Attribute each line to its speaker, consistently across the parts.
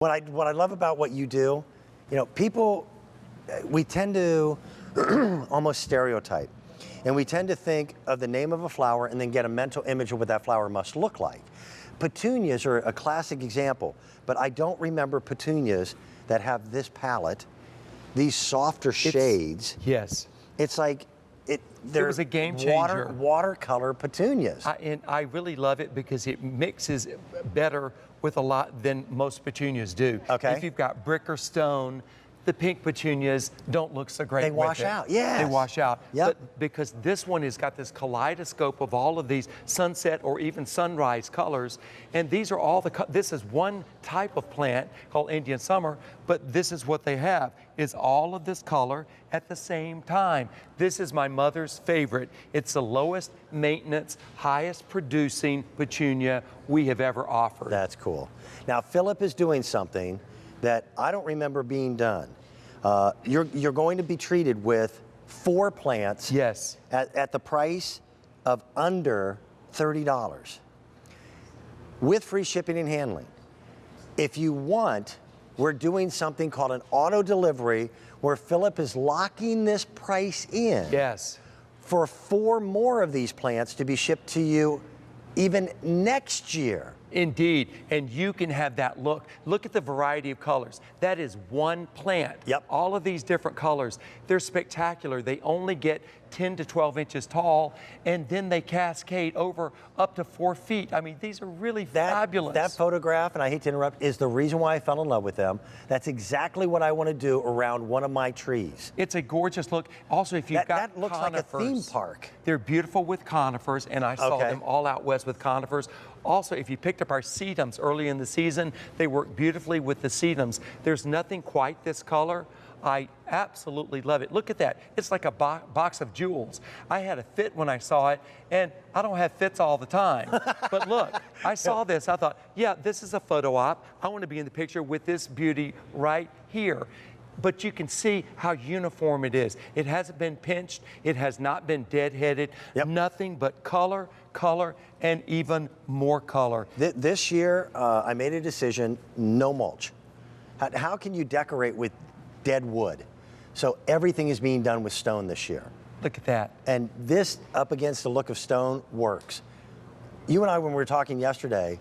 Speaker 1: What I love about what you do, people, we tend to almost stereotype. And we tend to think of the name of a flower and then get a mental image of what that flower must look like. Petunias are a classic example, but I don't remember petunias that have this palette, these softer shades.
Speaker 2: Yes.
Speaker 1: It's like,
Speaker 2: it was a game changer.
Speaker 1: Watercolor petunias.
Speaker 2: And I really love it because it mixes better with a lot than most petunias do.
Speaker 1: Okay.
Speaker 2: If you've got brick or stone, the pink petunias don't look so great.
Speaker 1: They wash out, yes.
Speaker 2: They wash out.
Speaker 1: Yep.
Speaker 2: But because this one has got this kaleidoscope of all of these sunset or even sunrise colors, and these are all this is one type of plant called Indian summer, but this is what they have, is all of this color at the same time. This is my mother's favorite. It's the lowest maintenance, highest producing petunia we have ever offered.
Speaker 1: That's cool. Now, Philip is doing something that I don't remember being done. You're going to be treated with 4 plants.
Speaker 2: Yes.
Speaker 1: At the price of under $30 with free shipping and handling. If you want, we're doing something called an auto delivery where Philip is locking this price in.
Speaker 2: Yes.
Speaker 1: For 4 more of these plants to be shipped to you even next year.
Speaker 2: Indeed, and you can have that look. Look at the variety of colors. That is one plant.
Speaker 1: Yep.
Speaker 2: All of these different colors. They're spectacular. They only get 10 to 12 inches tall, and then they cascade over up to 4 feet. I mean, these are really fabulous.
Speaker 1: That photograph, and I hate to interrupt, is the reason why I fell in love with them. That's exactly what I want to do around one of my trees.
Speaker 2: It's a gorgeous look. Also, if you've got
Speaker 1: that looks
Speaker 2: conifers,
Speaker 1: like a theme park.
Speaker 2: They're beautiful with conifers, and I saw them all out west with conifers. Also, if you picked up our sedums early in the season, they work beautifully with the sedums. There's nothing quite this color. I absolutely love it. Look at that. It's like a box of jewels. I had a fit when I saw it, and I don't have fits all the time. But look, I saw this. I thought, yeah, this is a photo op. I want to be in the picture with this beauty right here. But you can see how uniform it is. It hasn't been pinched. It has not been deadheaded.
Speaker 1: Yep.
Speaker 2: Nothing but color, color, and even more color.
Speaker 1: This year, I made a decision, no mulch. How can you decorate with dead wood? So everything is being done with stone this year.
Speaker 2: Look at that.
Speaker 1: And this, up against the look of stone, works. You and I, when we were talking yesterday,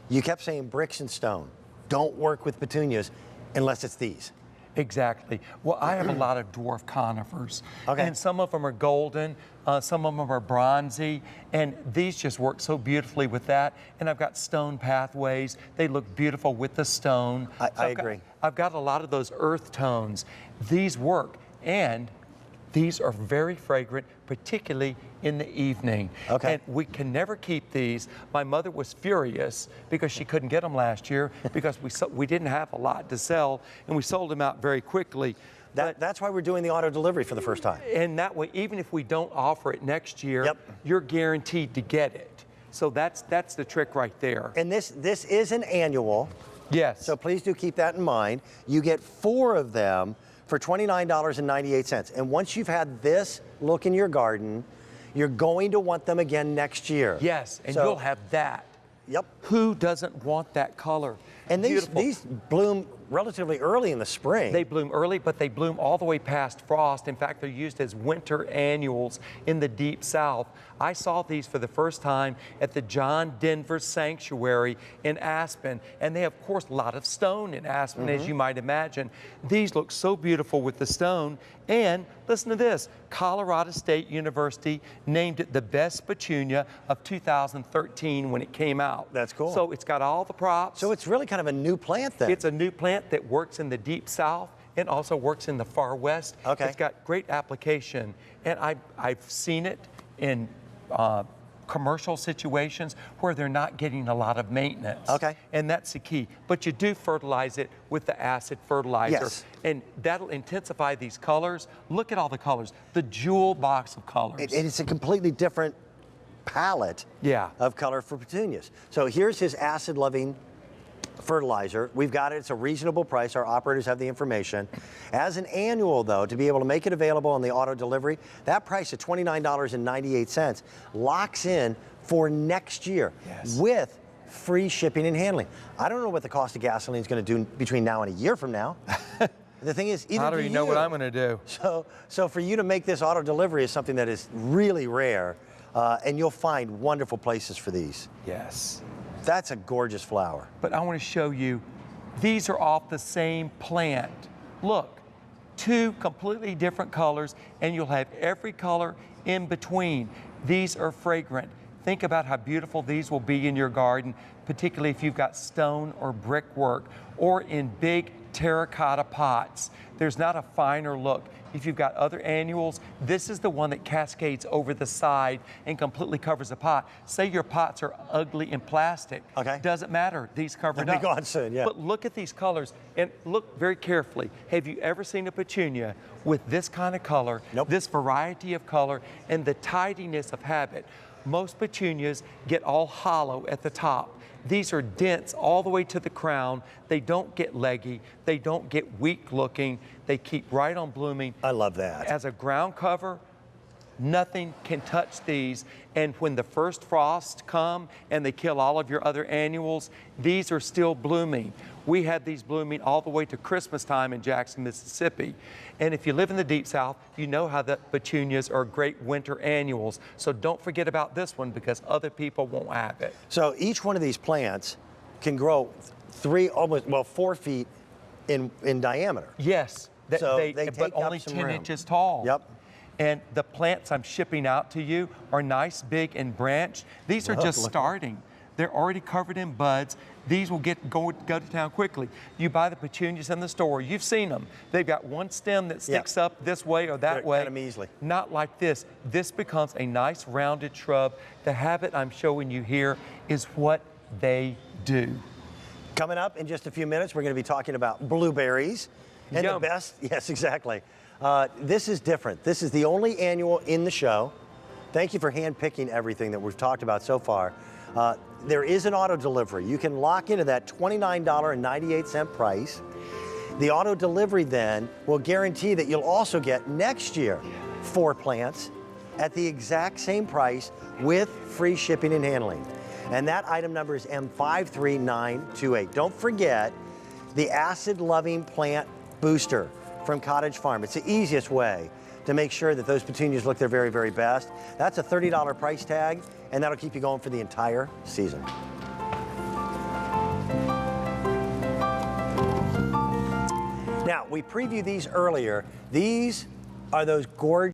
Speaker 1: you kept saying bricks and stone don't work with petunias unless it's these.
Speaker 2: Exactly. Well, I have a lot of dwarf conifers.
Speaker 1: Okay.
Speaker 2: And some of them are golden, some of them are bronzy, and these just work so beautifully with that. And I've got stone pathways. They look beautiful with the stone.
Speaker 1: I agree.
Speaker 2: I've got a lot of those earth tones. These work, and these are very fragrant, particularly in the evening.
Speaker 1: Okay.
Speaker 2: And we can never keep these. My mother was furious because she couldn't get them last year because we didn't have a lot to sell, and we sold them out very quickly.
Speaker 1: That's why we're doing the auto delivery for the first time.
Speaker 2: And that way, even if we don't offer it next year,
Speaker 1: Yep.
Speaker 2: you're guaranteed to get it. So that's the trick right there.
Speaker 1: And this is an annual.
Speaker 2: Yes.
Speaker 1: So please do keep that in mind. You get 4 of them for $29.98. And once you've had this look in your garden, you're going to want them again next year.
Speaker 2: Yes, and you'll have that.
Speaker 1: Yep.
Speaker 2: Who doesn't want that color?
Speaker 1: And these bloom relatively early in the spring.
Speaker 2: They bloom early, but they bloom all the way past frost. In fact, they're used as winter annuals in the deep south. I saw these for the first time at the John Denver Sanctuary in Aspen, and they have, of course, a lot of stone in Aspen, as you might imagine. These look so beautiful with the stone, and listen to this, Colorado State University named it the best petunia of 2013 when it came out.
Speaker 1: That's cool.
Speaker 2: So it's got all the props.
Speaker 1: So it's really kind of a new plant then.
Speaker 2: It's a new plant that works in the deep south and also works in the far west.
Speaker 1: Okay.
Speaker 2: It's got great application, and I've seen it in commercial situations where they're not getting a lot of maintenance.
Speaker 1: Okay.
Speaker 2: And that's the key. But you do fertilize it with the acid fertilizer.
Speaker 1: Yes.
Speaker 2: And that'll intensify these colors. Look at all the colors, the jewel box of colors.
Speaker 1: It's a completely different palette of color for petunias. So here's his acid-loving fertilizer. We've got it. It's a reasonable price. Our operators have the information. As an annual, though, to be able to make it available on the auto delivery, that price of $29.98 locks in for next year with free shipping and handling. I don't know what the cost of gasoline is going to do between now and a year from now. The thing is, either
Speaker 2: How do you know what I'm going to do?
Speaker 1: So for you to make this auto delivery is something that is really rare, and you'll find wonderful places for these.
Speaker 2: Yes.
Speaker 1: That's a gorgeous flower.
Speaker 2: But I want to show you, these are off the same plant. Look, 2 completely different colors, and you'll have every color in between. These are fragrant. Think about how beautiful these will be in your garden, particularly if you've got stone or brickwork, or in big terracotta pots. There's not a finer look. If you've got other annuals, this is the one that cascades over the side and completely covers the pot. Say your pots are ugly in plastic.
Speaker 1: Okay.
Speaker 2: Doesn't matter. These cover it
Speaker 1: They'll
Speaker 2: up.
Speaker 1: be gone soon, yeah.
Speaker 2: But look at these colors and look very carefully. Have you ever seen a petunia with this kind of color,
Speaker 1: Nope.
Speaker 2: this variety of color, and the tidiness of habit? Most petunias get all hollow at the top. These are dense all the way to the crown. They don't get leggy. They don't get weak looking. They keep right on blooming.
Speaker 1: I love that.
Speaker 2: As a ground cover, nothing can touch these. And when the first frosts come and they kill all of your other annuals, these are still blooming. We had these blooming all the way to Christmas time in Jackson, Mississippi. And if you live in the Deep South, you know how the petunias are great winter annuals. So don't forget about this one because other people won't have it.
Speaker 1: So each one of these plants can grow 4 feet in diameter.
Speaker 2: Yes,
Speaker 1: So they
Speaker 2: but
Speaker 1: take up
Speaker 2: only
Speaker 1: some
Speaker 2: 10
Speaker 1: room.
Speaker 2: inches tall.
Speaker 1: Yep.
Speaker 2: And the plants I'm shipping out to you are nice, big, and branched. These are just
Speaker 1: Look.
Speaker 2: starting. They're already covered in buds. These will go to town quickly. You buy the petunias in the store. You've seen them. They've got one stem that sticks up this way or that
Speaker 1: They're
Speaker 2: way.
Speaker 1: kind of measly.
Speaker 2: Not like this. This becomes a nice rounded shrub. The habit I'm showing you here is what they do.
Speaker 1: Coming up in just a few minutes, we're going to be talking about blueberries. And
Speaker 2: Yum.
Speaker 1: the best, yes, exactly. This is different. This is the only annual in the show. Thank you for hand-picking everything that we've talked about so far. There is an auto delivery. You can lock into that $29.98 price. The auto delivery then will guarantee that you'll also get next year 4 plants at the exact same price with free shipping and handling. And that item number is M53928. Don't forget the acid-loving plant booster from Cottage Farm. It's the easiest way to make sure that those petunias look their very, very best. That's a $30 price tag, and that'll keep you going for the entire season. Now, we previewed these earlier. These are those gorgeous